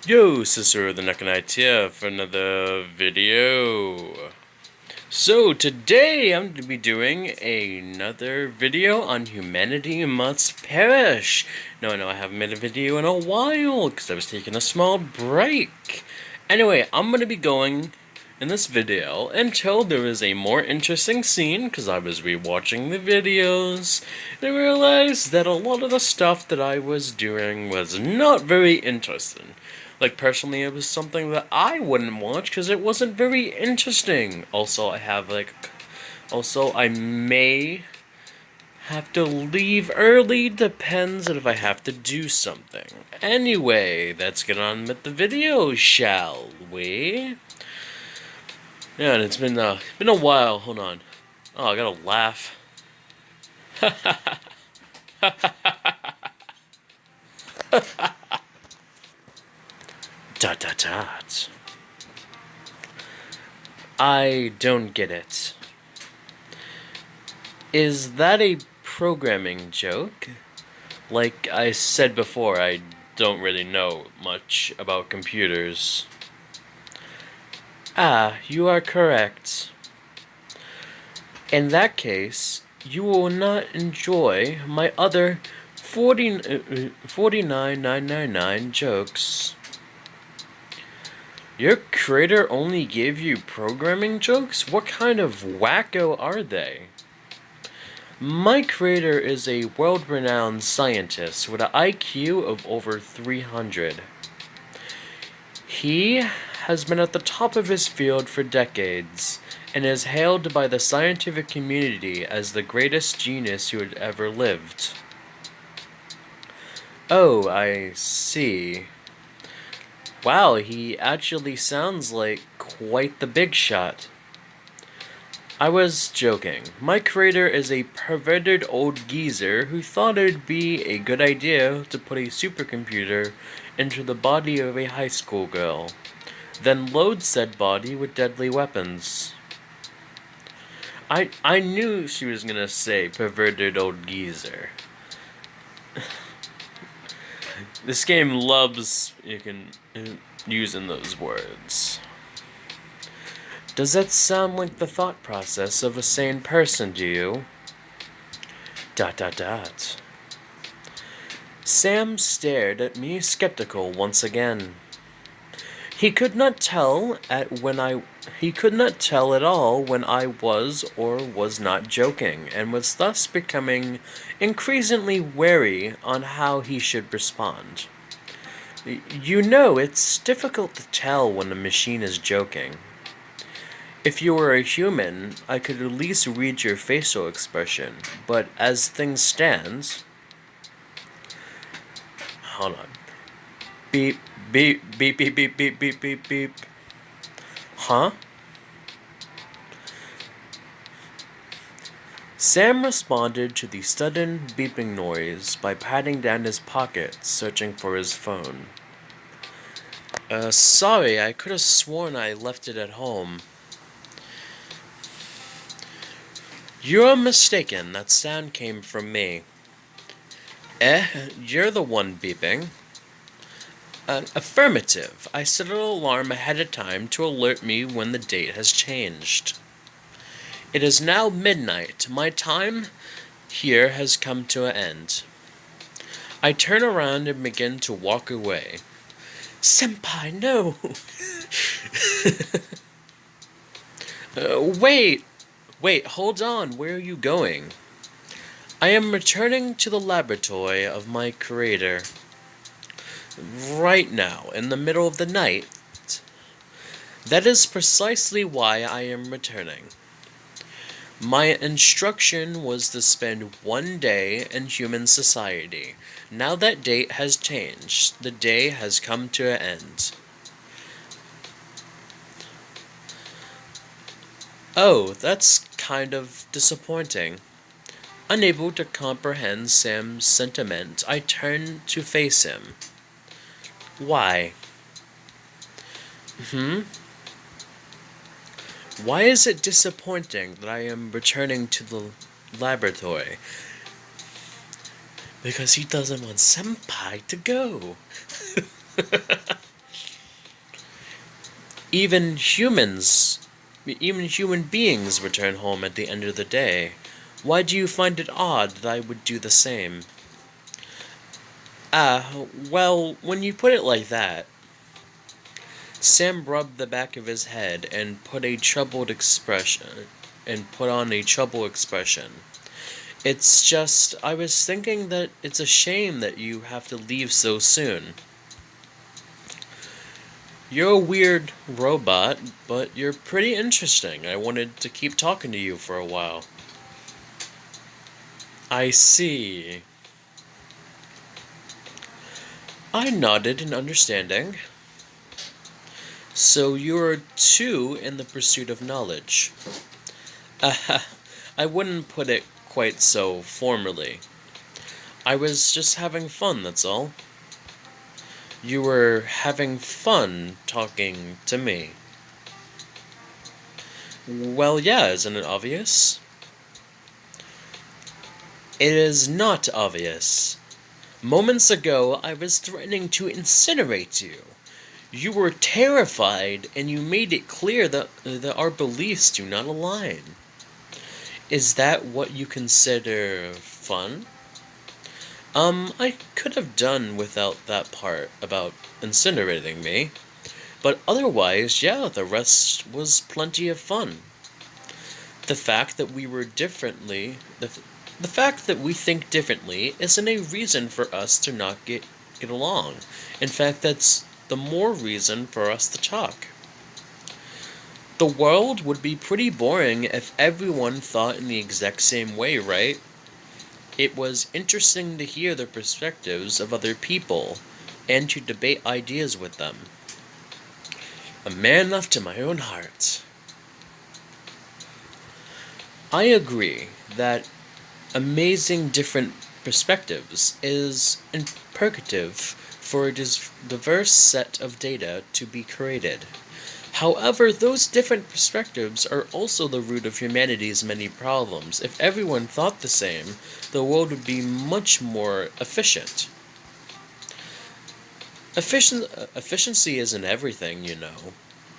Yo, Sister the Knight here for another video. So today I'm going to be doing another video on Humanity Must Perish. No, I haven't made a video in a while because I was taking a small break. Anyway, I'm going to be going in this video until there is a more interesting scene because I was rewatching the videos and I realized that a lot of the stuff that I was doing was not very interesting. Like, personally, it was something that I wouldn't watch because it wasn't very interesting. Also, I may have to leave early, depends on if I have to do something. Anyway, let's get on with the video, shall we? Yeah, and it's been a while. Hold on. Oh, I gotta laugh. Dot dot dot. I don't get it. Is that a programming joke? Like I said before, I don't really know much about computers. Ah, you are correct. In that case, you will not enjoy my other 49,999 jokes. Your creator only gave you programming jokes? What kind of wacko are they? My creator is a world-renowned scientist with an IQ of over 300. He has been at the top of his field for decades, and is hailed by the scientific community as the greatest genius who had ever lived. Oh, I see. Wow, he actually sounds like quite the big shot. I was joking. My creator is a perverted old geezer who thought it'd be a good idea to put a supercomputer into the body of a high school girl, then load said body with deadly weapons. I knew she was gonna say perverted old geezer. This game loves using those words. Does that sound like the thought process of a sane person to you? Dot dot dot. Sam stared at me skeptical once again. He could not tell at all when I was or was not joking, and was thus becoming increasingly wary on how he should respond. You know, it's difficult to tell when a machine is joking. If you were a human, I could at least read your facial expression, but as things stand... Hold on. Beep, beep, beep, beep, beep, beep, beep, beep, beep. Huh? Sam responded to the sudden beeping noise by patting down his pocket, searching for his phone. Sorry, I could have sworn I left it at home. You're mistaken, that sound came from me. You're the one beeping. Affirmative. I set an alarm ahead of time to alert me when the date has changed. It is now midnight. My time here has come to an end. I turn around and begin to walk away. Senpai, no! Wait, hold on. Where are you going? I am returning to the laboratory of my creator. Right now, in the middle of the night. That is precisely why I am returning. My instruction was to spend one day in human society. Now that date has changed. The day has come to an end. Oh, that's kind of disappointing. Unable to comprehend Sam's sentiment, I turn to face him. Why? Why is it disappointing that I am returning to the laboratory? Because he doesn't want Senpai to go. Even humans, even human beings return home at the end of the day. Why do you find it odd that I would do the same? Well, when you put it like that, Sam rubbed the back of his head and put on a troubled expression. It's just, I was thinking that it's a shame that you have to leave so soon. You're a weird robot, but you're pretty interesting. I wanted to keep talking to you for a while. I see. I nodded in understanding. So you're too in the pursuit of knowledge. I wouldn't put it quite so formally. I was just having fun, that's all. You were having fun talking to me. Well, yeah, isn't it obvious? It is not obvious. Moments ago, I was threatening to incinerate you. You were terrified, and you made it clear that our beliefs do not align. Is that what you consider fun? I could have done without that part about incinerating me. But otherwise, yeah, the rest was plenty of fun. The fact that we were differently, the fact that we think differently isn't a reason for us to not get along. In fact, that's the more reason for us to talk. The world would be pretty boring if everyone thought in the exact same way, right? It was interesting to hear the perspectives of other people and to debate ideas with them. A man after my own heart. I agree that amazing different perspectives is imperative for a diverse set of data to be created. However, those different perspectives are also the root of humanity's many problems. If everyone thought the same, the world would be much more efficient. Efficiency isn't everything, you know.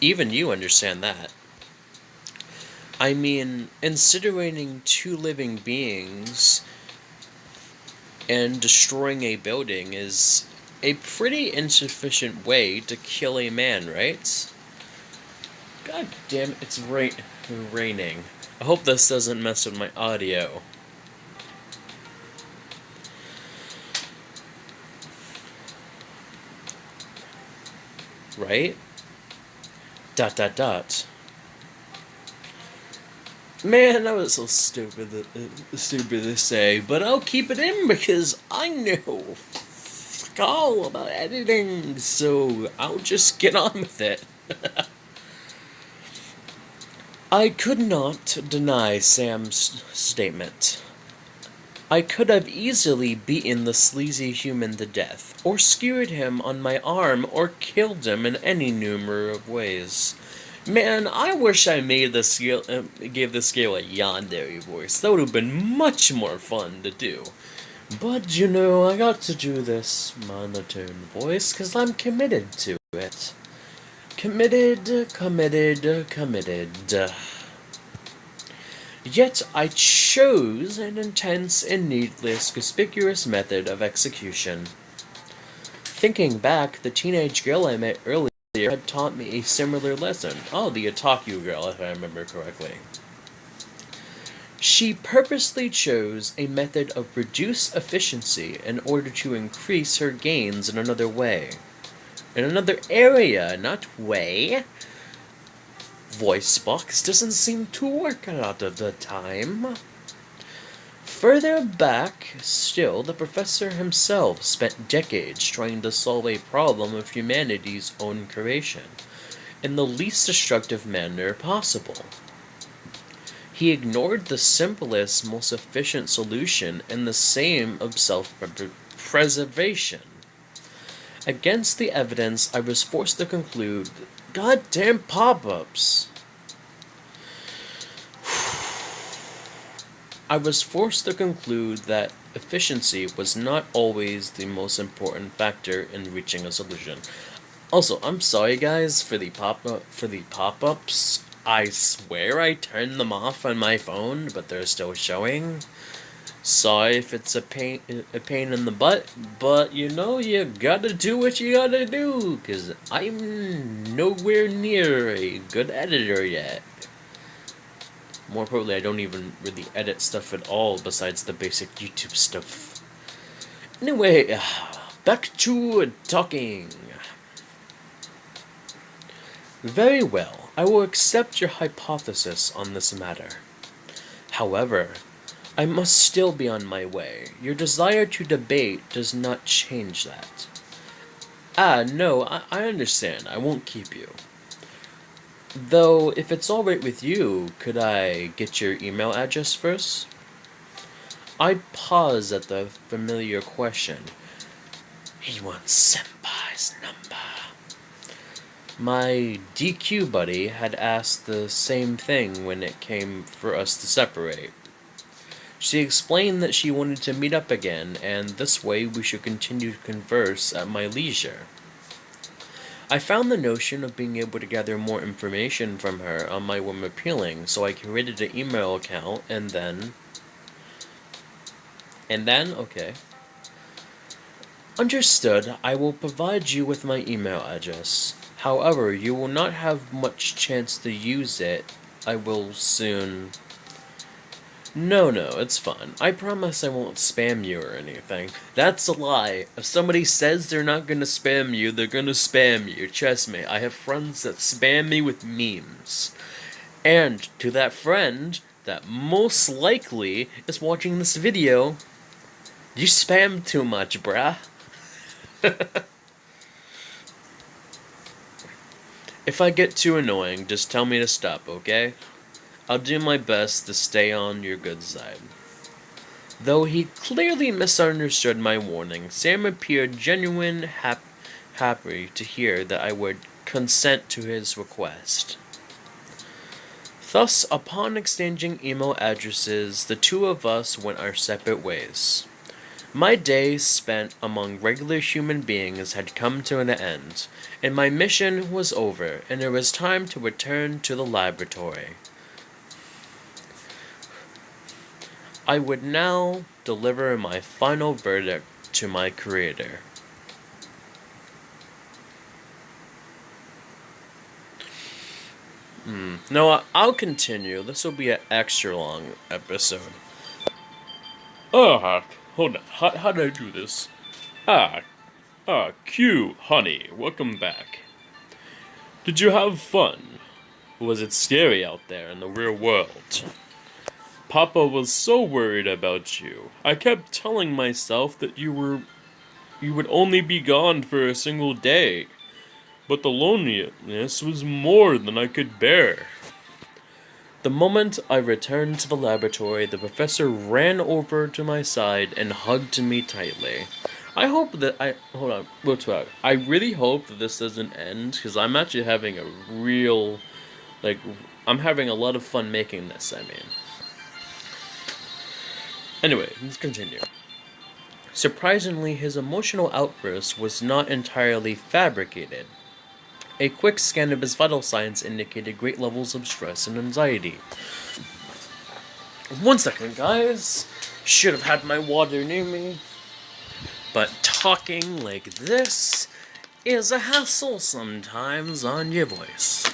Even you understand that. I mean, incinerating two living beings and destroying a building is a pretty insufficient way to kill a man, right? God damn it, it's raining. I hope this doesn't mess with my audio. Right? Dot dot dot. Man, that was so stupid to say, but I'll keep it in because I know all about editing, so I'll just get on with it. I could not deny Sam's statement. I could have easily beaten the sleazy human to death, or skewered him on my arm, or killed him in any number of ways. Man, I wish I gave the scale a yandere voice. That would have been much more fun to do. But, you know, I got to do this monotone voice because I'm committed to it. Committed. Yet I chose an intense and needless, conspicuous method of execution. Thinking back, the teenage girl I met earlier had taught me a similar lesson. Oh, the otaku girl, if I remember correctly. She purposely chose a method of reduced efficiency in order to increase her gains in another way. In another area, not way. Voice box doesn't seem to work a lot of the time. Further back still, the professor himself spent decades trying to solve a problem of humanity's own creation, in the least destructive manner possible. He ignored the simplest, most efficient solution and the same of self-preservation. Against the evidence, I was forced to conclude, goddamn pop-ups. I was forced to conclude that efficiency was not always the most important factor in reaching a solution. Also, I'm sorry guys for the pop-ups. I swear I turned them off on my phone, but they're still showing. Sorry if it's a pain in the butt, but you know you gotta do what you gotta do, cause I'm nowhere near a good editor yet. More probably, I don't even really edit stuff at all besides the basic YouTube stuff. Anyway, back to talking. Very well, I will accept your hypothesis on this matter. However, I must still be on my way. Your desire to debate does not change that. No, I understand. I won't keep you. Though, if it's alright with you, could I get your email address first? I pause at the familiar question. He wants Senpai's number. My DQ buddy had asked the same thing when it came for us to separate. She explained that she wanted to meet up again, and this way we should continue to converse at my leisure. I found the notion of being able to gather more information from her on my whim appealing, so I created an email account, and then... Okay. Understood, I will provide you with my email address. However, you will not have much chance to use it. I will soon... No, it's fine. I promise I won't spam you or anything. That's a lie. If somebody says they're not gonna spam you, they're gonna spam you. Trust me, I have friends that spam me with memes. And to that friend that most likely is watching this video, you spam too much, bruh. If I get too annoying, just tell me to stop, okay? I'll do my best to stay on your good side. Though he clearly misunderstood my warning, Sam appeared happy to hear that I would consent to his request. Thus, upon exchanging email addresses, the two of us went our separate ways. My days spent among regular human beings had come to an end, and my mission was over, and it was time to return to the laboratory. I would now deliver my final verdict to my creator. No, I'll continue. This will be an extra long episode. Hold on. How did I do this? Q, honey, welcome back. Did you have fun? Was it scary out there in the real world? Papa was so worried about you. I kept telling myself that you would only be gone for a single day. But the loneliness was more than I could bear. The moment I returned to the laboratory, the professor ran over to my side and hugged me tightly. Hold on, real talk. I really hope that this doesn't end, because I'm actually having I'm having a lot of fun making this, Anyway, let's continue. Surprisingly, his emotional outburst was not entirely fabricated. A quick scan of his vital signs indicated great levels of stress and anxiety. 1 second, guys. Should have had my water near me. But talking like this is a hassle sometimes on your voice.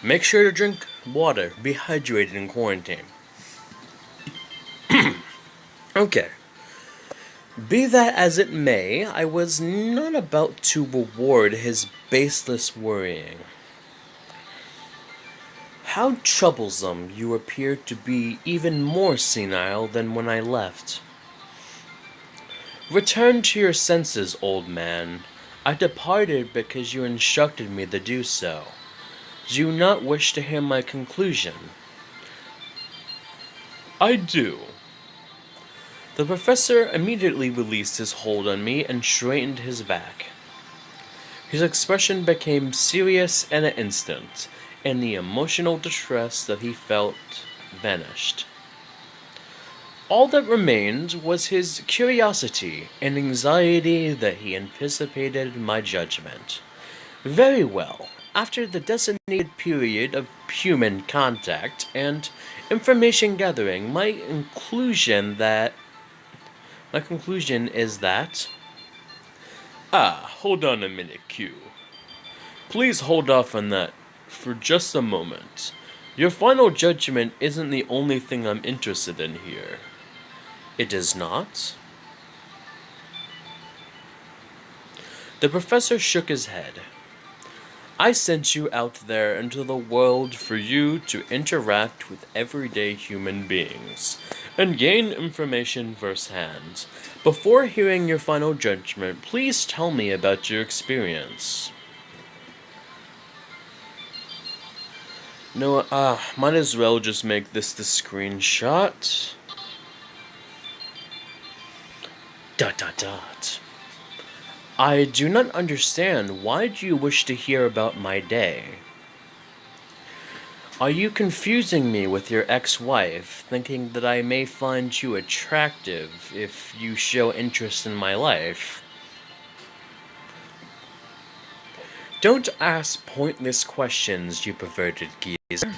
Make sure to drink water. Be hydrated in quarantine. Okay. Be that as it may, I was not about to reward his baseless worrying. How troublesome you appear to be, even more senile than when I left. Return to your senses, old man. I departed because you instructed me to do so. Do you not wish to hear my conclusion? I do. The professor immediately released his hold on me and straightened his back. His expression became serious in an instant, and the emotional distress that he felt vanished. All that remained was his curiosity and anxiety that he anticipated my judgment. Very well. After the designated period of human contact and information gathering, my conclusion is that. Hold on a minute, Q. Please hold off on that for just a moment. Your final judgment isn't the only thing I'm interested in here. It is not? The professor shook his head. I sent you out there into the world for you to interact with everyday human beings and gain information firsthand. Before hearing your final judgment, please tell me about your experience. No, might as well just make this the screenshot. ... I do not understand. Why do you wish to hear about my day? Are you confusing me with your ex-wife, thinking that I may find you attractive if you show interest in my life? Don't ask pointless questions, you perverted geezer.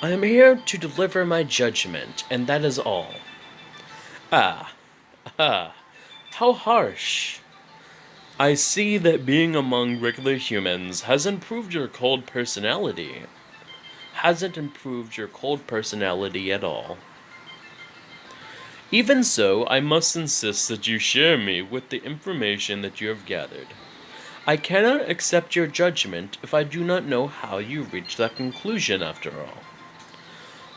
I am here to deliver my judgment, and that is all. How harsh. I see that being among regular humans hasn't improved your cold personality at all. Even so, I must insist that you share me with the information that you have gathered. I cannot accept your judgment if I do not know how you reached that conclusion, after all.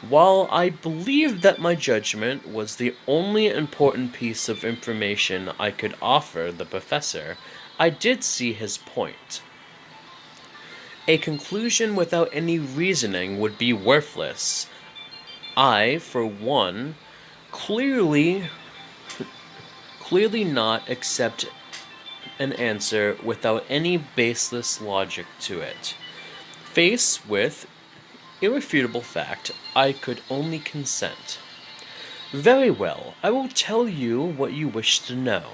While I believe that my judgment was the only important piece of information I could offer the professor, I did see his point. A conclusion without any reasoning would be worthless. I, for one, clearly not accept an answer without any baseless logic to it. Faced with irrefutable fact, I could only consent. Very well, I will tell you what you wish to know.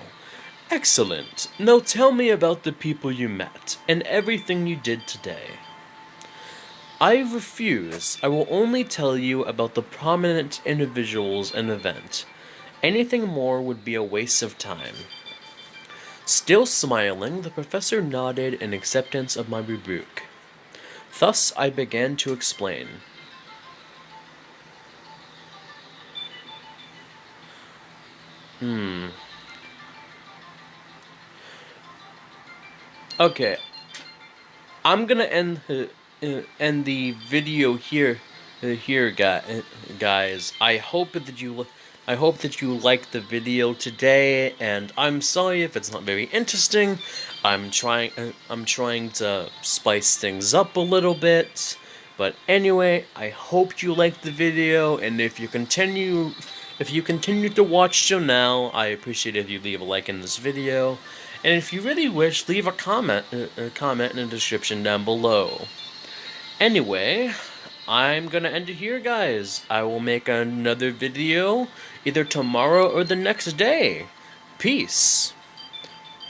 Excellent. Now tell me about the people you met, and everything you did today. I refuse. I will only tell you about the prominent individuals and event. Anything more would be a waste of time. Still smiling, the professor nodded in acceptance of my rebuke. Thus I began to explain. Okay, I'm gonna end the video here, guys. I hope that you liked the video today, and I'm sorry if it's not very interesting. I'm trying to spice things up a little bit, but anyway, I hope you liked the video, and if you continue to watch till now, I appreciate if you leave a like in this video. And if you really wish, leave a comment in the description down below. Anyway, I'm gonna end it here, guys. I will make another video either tomorrow or the next day. Peace.